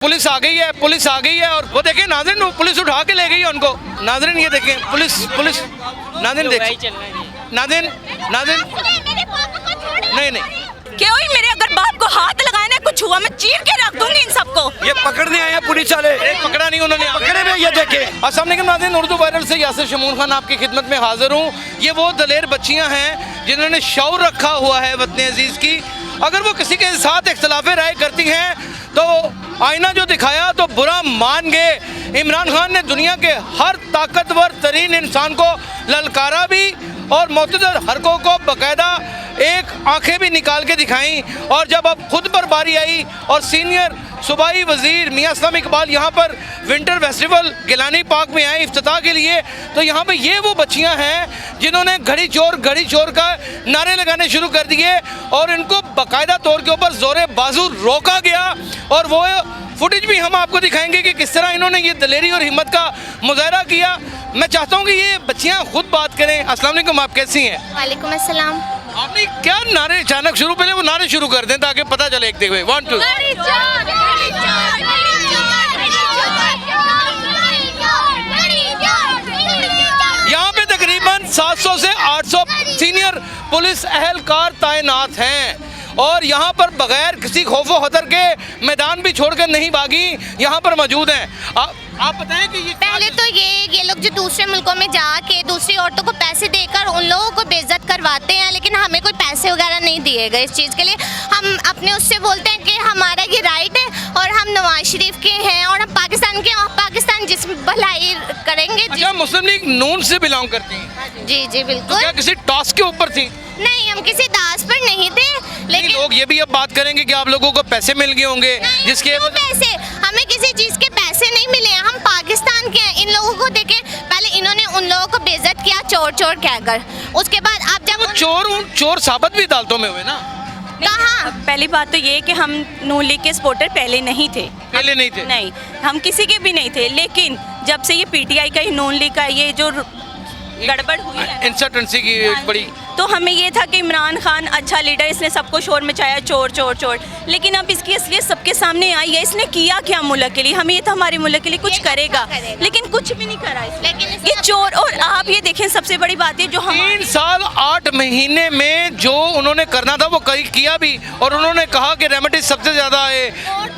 Police आ गई है, police आ गई है और वो देखें नाज़रीन, पुलिस उठा के ले गई है उनको। नाज़रीन ये देखें, पुलिस पुलिस नाज़रीन देखें, नाज़रीन नाज़रीन नहीं नहीं क्यों ही मेरे अगर बाप को हाथ लगाना है कुछ हुआ मैं चीर के रख दूंगी इन सबको। ये पकड़ने आए हैं पुलिस वाले, पकड़ा नहीं उन्होंने, पकड़े में ये देखे। अस्सलाम वालेकुम नाज़रीन, उर्दू वायरल से यासिर शमून खान आपकी खिदमत में हाजिर हूँ। ये वो दलेर बच्चियाँ हैं जिन्होंने शौर रखा हुआ है वतन अजीज़ की। अगर वो किसी के साथ इख्तलाफ राय करती हैं तो आईना जो दिखाया तो बुरा मान गए। इमरान खान ने दुनिया के हर ताकतवर तरीन इंसान को ललकारा भी और मुतअद्दिद हरकों को बाकायदा एक आंखें भी निकाल के दिखाई। और जब अब खुद पर बारी आई और सीनियर सूबाई वज़ीर मियां असलम इकबाल यहाँ पर विंटर फेस्टिवल गिलानी पार्क में आए इफ्तिताह के लिए, तो यहाँ पे ये वो बच्चियाँ हैं जिन्होंने घड़ी चोर का नारे लगाने शुरू कर दिए और इनको बाकायदा तौर के ऊपर ज़ोरे बाजू रोका गया। और वो फुटेज भी हम आपको दिखाएंगे कि किस तरह इन्होंने ये दलेरी और हिम्मत का मुजाहरा किया। मैं चाहता हूँ कि ये बच्चियाँ खुद बात करें। अस्सलाम वालेकुम, आप कैसी हैं? वालेकुम अस्सलाम। आपने क्या नारे अचानक शुरू, पहले वो नारे शुरू कर दें ताकि पता चले एक देखो 1 2। यहाँ पे तकरीबन 700 से 800 सीनियर पुलिस अहलकार तैनात हैं और यहाँ पर बगैर किसी खौफो खतर के मैदान भी छोड़कर नहीं भागी, यहाँ पर मौजूद हैं। आप बताएं कि ये पहले तो ये लोग जो दूसरे मुल्कों में जाके दूसरी औरतों को पैसे देकर उन लोगों को बेइज्जत करवाते हैं, लेकिन हमें कोई पैसे वगैरह नहीं दिए गए इस चीज़ के लिए। हम अपने उससे बोलते हैं कि हमारा ये राइट है और हम नवाज शरीफ के हैं और हम पाकिस्तान के, पाकिस्तान जिसमें भलाई करेंगे। अच्छा, मुस्लिम लीग नून से बिलोंग करती हैं? जी जी बिल्कुल। तो क्या किसी टॉस के ऊपर थी? नहीं, हम किसी दास पर नहीं थे, लेकिन लोग ये भी अब बात करेंगे कि आप लोगों को पैसे मिल गए होंगे जिसके पैसे, हमें किसी चीज़ के पैसे नहीं मिले हैं, हम पाकिस्तान के हैं। इन लोगों को देखे, पहले इन्होंने उन लोगों को बेइज्जत किया चोर कहकर, उसके बाद आप जब चोर साबित भी अदालतों में हुए ना। कहाँ? पहली बात तो ये कि हम नून लीग के सपोर्टर पहले नहीं थे। पहले नहीं थे? नहीं, हम किसी के भी नहीं थे, लेकिन जब से ये पीटीआई का, नून लीग का ये जो गड़बड़ हुई है, इंसर्टेंसी की एक बड़ी, तो हमें ये था कि इमरान खान अच्छा लीडर, इसने सबको शोर मचाया चोर, लेकिन अब इसकी असलियत सबके सामने आई है। इसने किया क्या मुल्क के लिए? हमें ये था हमारे मुल्क के लिए कुछ करेगा, लेकिन कुछ भी नहीं करा इसने। ये चोर। और आप ये देखें, सबसे बड़ी बात है जो हम 3 साल 8 महीने में जो उन्होंने करना था वो किया भी। और उन्होंने कहा कि रेमिटेज सबसे ज़्यादा है,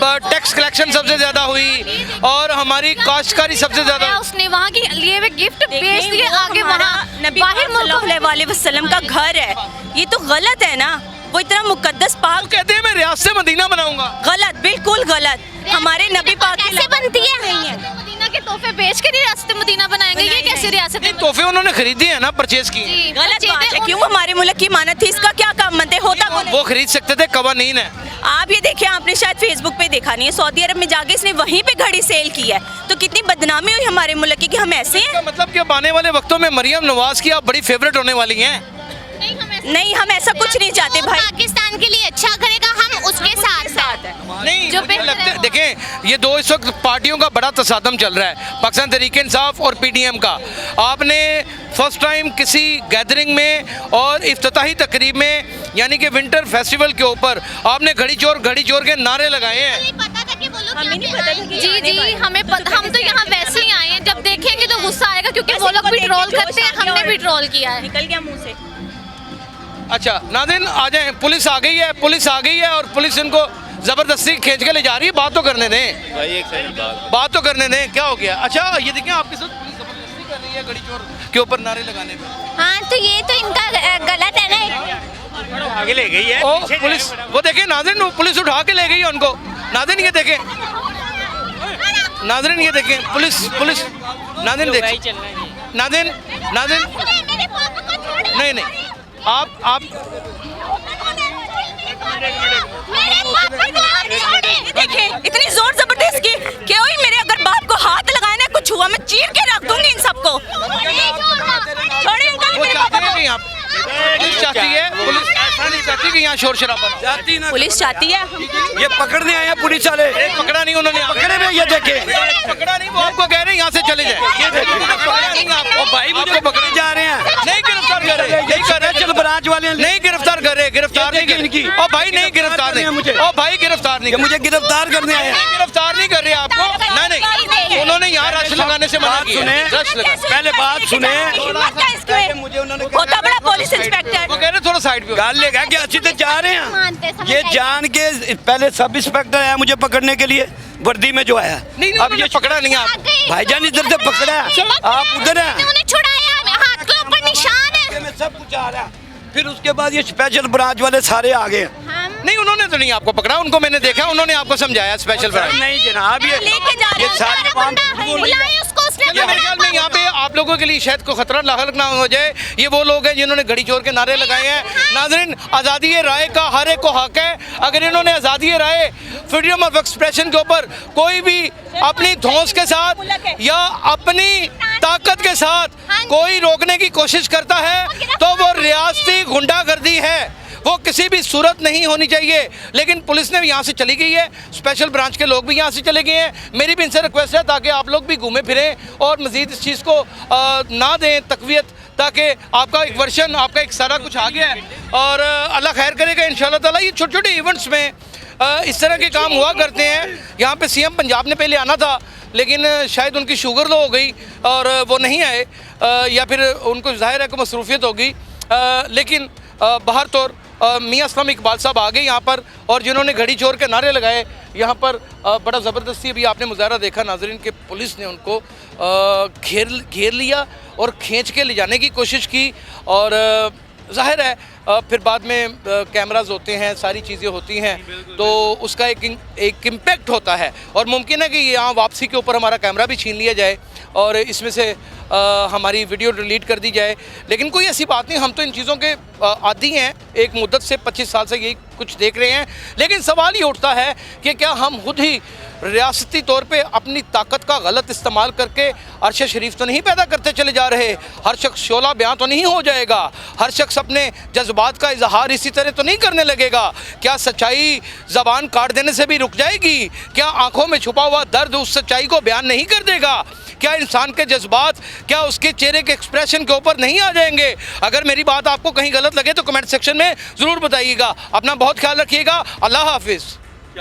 टैक्स कलेक्शन सबसे ज़्यादा हुई और हमारी काश्तकारी सबसे ज़्यादा। उसने वहाँ के लिए गिफ्ट बेच दिए आगे, नबी सल्लल्लाहु अलैहि वसल्लम का घर है, ये तो गलत है ना। वो इतना मुकद्दस पाक कहते हैं मैं रियासत मदीना बनाऊंगा, गलत, बिल्कुल गलत। हमारे नबी पाक कैसे बनती है? मदीना के तोहफे बेच कर रियासत मदीना बनाएंगे, ये कैसे रियासत? तोहफे उन्होंने खरीदे हैं ना, परचेज किए। गलत बात है। क्यों? हमारे मुल्क की मानत थी, इसका क्या काम बनते होता? वो खरीद सकते थे, कवानीन है। आप ये देखें, आपने शायद फेसबुक पे देखा नहीं है, सऊदी अरब में जाके इसने वहीं पे घड़ी सेल की है, तो कितनी बदनामी हुई हमारे मुल्क की कि हम ऐसे हैं। मतलब कि अब आने वाले वक्तों में मरियम नवाज की आप बड़ी फेवरेट होने वाली हैं। नहीं, हम ऐसा कुछ नहीं चाहते भाई। पाकिस्तान के लिए अच्छा करेगा, हम उसके साथ है। नहीं, जो मुझे लगता है, देखें ये दो इस वक्त पार्टियों का बड़ा तसादम चल रहा है, पाकिस्तान तहरीक इंसाफ और पीटीएम का। आपने फर्स्ट टाइम किसी गैदरिंग में और इफ्तिताही तकरीब में, यानी कि विंटर फेस्टिवल के ऊपर आपने घड़ी चोर के नारे लगाए हैं। हमें नहीं पता था कि जी हमें हम तो यहाँ वैसे ही आए हैं, जब देखेंगे तो गुस्सा आएगा क्योंकि वो लोग भी ट्रोल करते हैं, हमने भी ट्रोल किया है। निकल गया मुंह से। अच्छा नाज़रीन आ जाएं, पुलिस आ गई है, पुलिस आ गई है और पुलिस इनको ज़बरदस्ती खींच के ले जा रही है। बात तो करने दें भाई, एक सेकंड बात तो करने दें, क्या हो गया? अच्छा ये देखें, आपके साथ पुलिस ज़बरदस्ती कर रही है घड़ी चोर के ऊपर नारे लगाने में। हाँ, तो ये तो इनका गलत है ना। आगे ले गई है ओ पुलिस, वो देखें नाज़रीन, पुलिस उठा के ले गई है उनको। नाज़रीन ये देखें, नाज़रीन ये देखें, पुलिस नाज़रीन देखें, नाज़रीन नहीं आप देखें, इतनी जोर जबरदस्ती क्यों ही मेरे अगर बाप को हाथ लगाना है कुछ हुआ मैं चीर के रख दूंगी इन सबको। छोड़िए अंकल, वो चाहते हैं कि आप पुलिस चाहती है, पुलिस ऐसा नहीं चाहती कि यहाँ शोर शराबा जाती ना। पुलिस चाहती है। ये पकड़ने आए हैं पुलिस वाले, पकड़ा नहीं उन्होंने, पकड़े में ये देखे। पकड़ा नहीं, वो आपको कह रहे हैं यहाँ से चले जाए। ये देखिए, पकड़ा नहीं आपको, भाई मुझे आपको पकड़े जा रहे हैं, नहीं गिरफ्तार कर रहे, यही कर रहे हैं, चल ब्रांच वाले नहीं गिरफ्तार कर रहे रहे, गिरफ्तार नहीं कर इनकी। और भाई नहीं गिरफ्तार नहीं, मुझे। और भाई गिरफ्तार नहीं ये कर मुझे गिरफ्तार करने आए हैं। गिरफ्तार नहीं कर रहे आपको। नहीं उन्होंने यहाँ रश लगाने से मना बात किया। सुने, रश लगा, पहले बात सुने। इसमें मुझे उन्होंने बहुत बड़ा पुलिस इंस्पेक्टर वो कह रहे थोड़ा साइड पे हो। गाल लेगा कि अच्छी तो जा रहे मानते हैं। समझ ये आइए। जान के पहले सब इंस्पेक्टर आया मुझे पकड़ने के लिए वर्दी में जो आया। नहीं अब ये पकड़ा नहीं आपको। भाईजान इधर से पकड़ा है, आप उधर हैं। उन्होंने छुड़ाया, हाथ के ऊपर निशान है। में सब कुछ आ रहा है। फिर उसके बाद ये स्पेशल ब्रांच वाले सारे आ गए। नहीं उन्होंने तो नहीं आपको पकड़ा, उनको मैंने देखा, उन्होंने आपको समझाया स्पेशल ब्रांच। नहीं जनाब, ये लेके जा रहे ये हैं। सारे काम बुलाए उसको, उसने चलिए, मेरे ख्याल में यहाँ पे आप लोगों के लिए शायद कोई खतरा लाहक ना हो जाए। ये वो लोग हैं जिन्होंने घड़ी चोर के नारे लगाए हैं। नाज़रीन, आज़ादी राय का हर एक को हक है। अगर इन्होंने आज़ादी राय, फ्रीडम ऑफ एक्सप्रेशन के ऊपर कोई भी अपनी धौंस के साथ या अपनी ताकत के साथ कोई रोकने की कोशिश करता है तो वो रियासती गुंडागर्दी है, वो किसी भी सूरत नहीं होनी चाहिए। लेकिन पुलिस ने भी यहाँ से चली गई है, स्पेशल ब्रांच के लोग भी यहाँ से चले गए हैं। मेरी भी इनसे रिक्वेस्ट है ताकि आप लोग भी घूमे फिरें और मज़ीद इस चीज़ को ना दें तकवीत, ताकि आपका एक वर्शन, आपका एक सारा कुछ आ गया है और अल्लाह खैर करेगा इंशाल्लाह ताला। ये छोटे छोटे इवेंट्स में इस तरह के काम हुआ करते हैं। यहाँ पे सीएम पंजाब ने पहले आना था, लेकिन शायद उनकी शुगर लो हो गई और वो नहीं आए, या फिर उनको ज़ाहिर है कि मसरूफियत होगी। लेकिन बाहर तौर मियाँ असलम इकबाल साहब आ गए यहाँ पर, और जिन्होंने घड़ी चोर के नारे लगाए यहाँ पर बड़ा ज़बरदस्ती। अभी आपने मुजाहरा देखा नाजरीन के पुलिस ने उनको घेर लिया और खींच के ले जाने की कोशिश की, और ज़ाहिर है फिर बाद में कैमरास होते हैं, सारी चीज़ें होती हैं, तो उसका एक इम्पेक्ट होता है। और मुमकिन है कि यहाँ वापसी के ऊपर हमारा कैमरा भी छीन लिया जाए और इसमें से हमारी वीडियो डिलीट कर दी जाए। लेकिन कोई ऐसी बात नहीं, हम तो इन चीज़ों के आदी हैं, एक मुद्दत से 25 साल से यही कुछ देख रहे हैं। लेकिन सवाल ये उठता है कि क्या हम खुद ही रियासती तौर पे अपनी ताकत का गलत इस्तेमाल करके अरशे शरीफ तो नहीं पैदा करते चले जा रहे? हर शख्स शोला बयां तो नहीं हो जाएगा, हर शख्स अपने जज्बात का इजहार इसी तरह तो नहीं करने लगेगा। क्या सच्चाई ज़बान काट देने से भी रुक जाएगी? क्या आंखों में छुपा हुआ दर्द उस सच्चाई को बयान नहीं कर देगा? क्या इंसान के जज्बात, क्या उसके चेहरे के एक्सप्रेशन के ऊपर नहीं आ जाएंगे? अगर मेरी बात आपको कहीं गलत लगे तो कमेंट सेक्शन में ज़रूर बताइएगा। अपना बहुत ख्याल रखिएगा। अल्लाह हाफिज़।